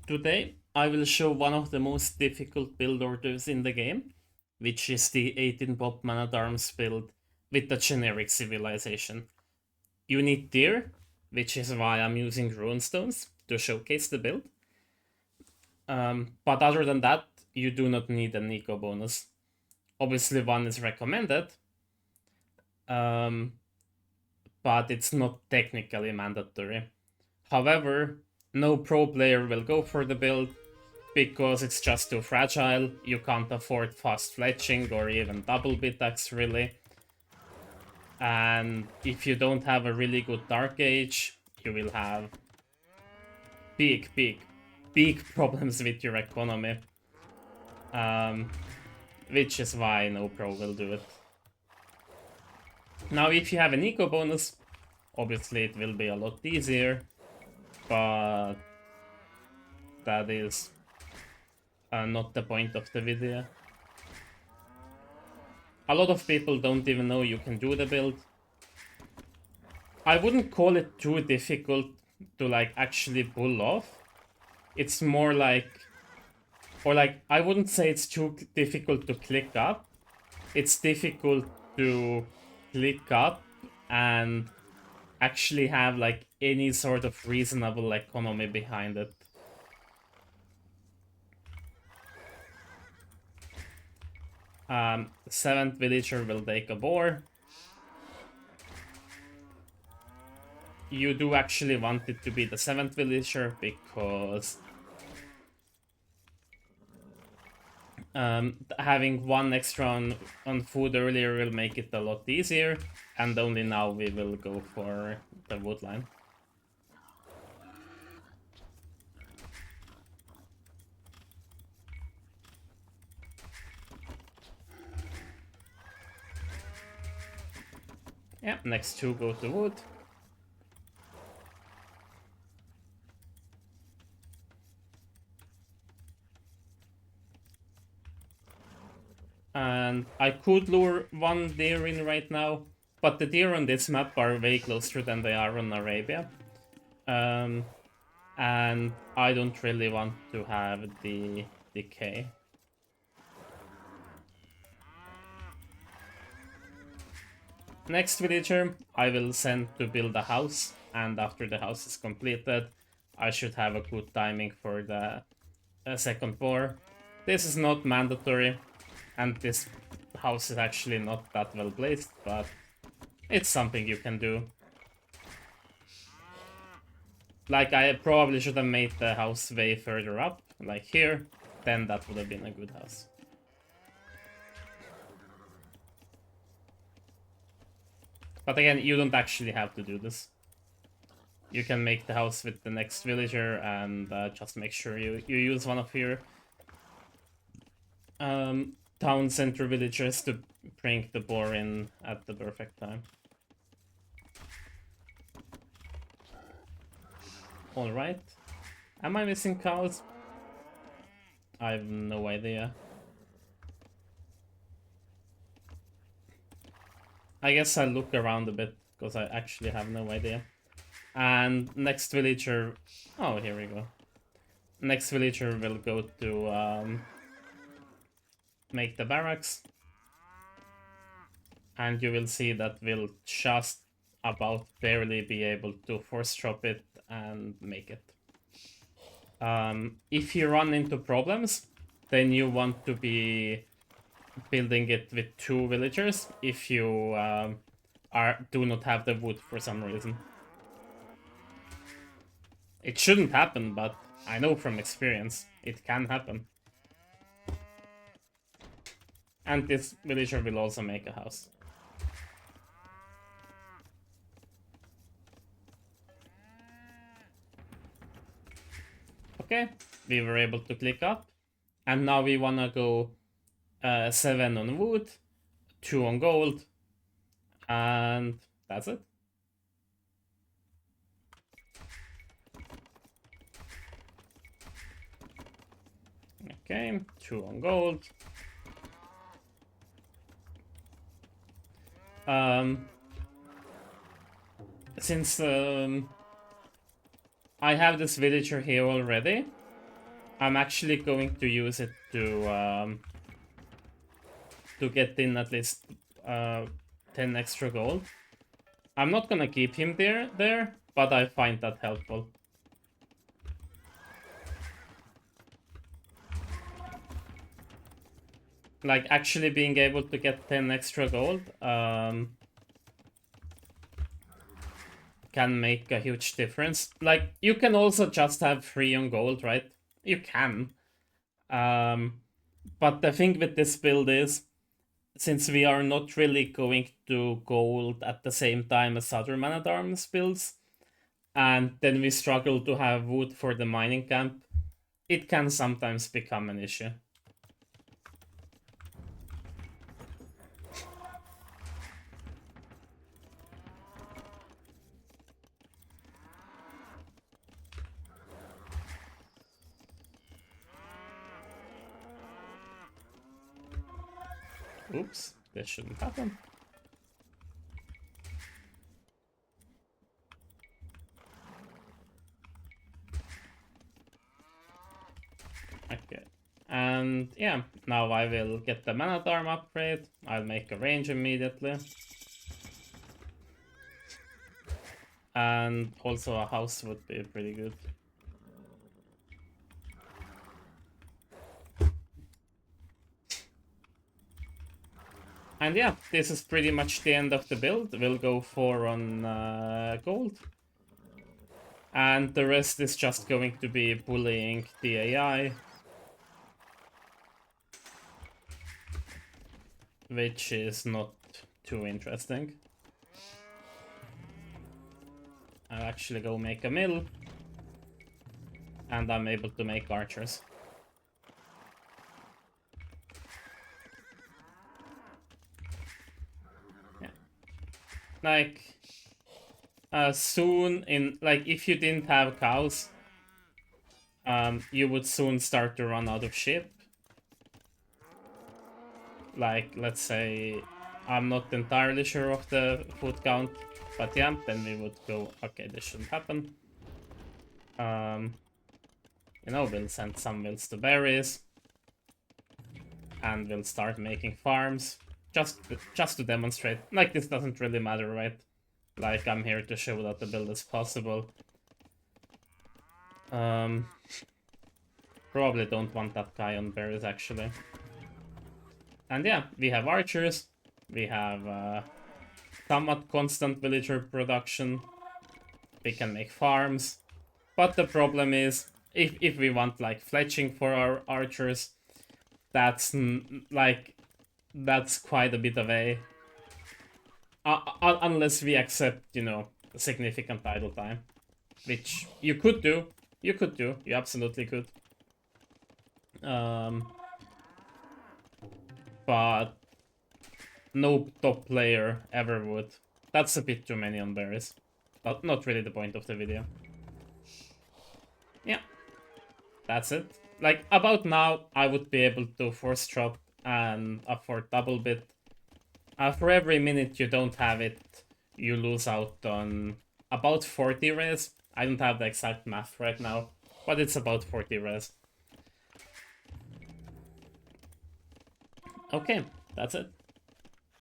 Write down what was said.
Today, I will show one of the most difficult build orders in the game, which is the 18 pop Man at Arms build with the generic civilization. You need Deer, which is why I'm using Runestones to showcase the build. But other than that, you do not need an eco bonus. Obviously, one is recommended, um, but it's not technically mandatory. However, no pro player will go for the build because it's just too fragile. You can't afford fast fletching or even double bitax really. And if you don't have a really good Dark Age, you will have big problems with your economy. Which is why no pro will do it. Now, if you have an eco bonus, obviously it will be a lot easier, but that is not the point of the video. A lot of people don't even know you can do the build. I wouldn't call it too difficult to like actually pull off. It's more like, or like, I wouldn't say it's too difficult to click up. It's difficult to click up and actually have like any sort of reasonable economy behind it. Seventh villager will take a boar. You do actually want it to be the 7th villager because having one extra on food earlier will make it a lot easier, and only now we will go for the woodline. Yeah, next two go to wood. And I could lure one deer in right now, but the deer on this map are way closer than they are on Arabia. And I don't really want to have the decay. Next villager I will send to build a house, and after the house is completed, I should have a good timing for the second boar. This is not mandatory, and this house is actually not that well placed, but it's something you can do. Like, I probably should have made the house way further up, like here, then that would have been a good house. But again, you don't actually have to do this. You can make the house with the next villager and just make sure you use one of your town center villagers to bring the boar in at the perfect time. Alright. Am I missing cows? I have no idea. I guess I'll look around a bit, because I actually have no idea. And next villager... Oh, here we go. Next villager will go to make the barracks. And you will see that we'll just about barely be able to force drop it and make it. If you run into problems, then you want to be building it with 2 villagers if you do not have the wood for some reason. It shouldn't happen, but I know from experience it can happen. And this villager will also make a house. Okay, we were able to click up, and now we wanna go 7 on wood, 2 on gold, and that's it. Okay, 2 on gold. Since I have this villager here already, I'm actually going to use it to get in at least 10 extra gold. I'm not gonna keep him there, but I find that helpful. Like, actually being able to get 10 extra gold can make a huge difference. Like, you can also just have free on gold, right? You can. But the thing with this build is, since we are not really going to gold at the same time as other Man-at-Arms builds, and then we struggle to have wood for the mining camp, it can sometimes become an issue. Oops, this shouldn't happen. Okay. And yeah, now I will get the Man-at-Arm upgrade. I'll make a range immediately. And also a house would be pretty good. And yeah, this is pretty much the end of the build. We'll go 4 on gold. And the rest is just going to be bullying the AI. Which is not too interesting. I'll actually go make a mill. And I'm able to make archers. Yeah. Like, soon in, like, if you didn't have cows, you would soon start to run out of sheep. Like, let's say, I'm not entirely sure of the food count, but yeah, then we would go, okay, this shouldn't happen. You know, we'll send some mills to berries. And we'll start making farms. Just to demonstrate. Like, this doesn't really matter, right? Like, I'm here to show that the build is possible. Probably don't want that guy on berries, actually. And yeah, we have archers. We have somewhat constant villager production. We can make farms. But the problem is, if we want, like, fletching for our archers, that's, that's quite a bit of a... unless we accept, you know, significant idle time. Which you could do. You could do. You absolutely could. But no top player ever would. That's a bit too many on berries. But not really the point of the video. Yeah. That's it. Like, about now, I would be able to force drop and afford double bit. For every minute you don't have it, you lose out on about 40 res. I don't have the exact math right now, but it's about 40 res. Okay, that's it.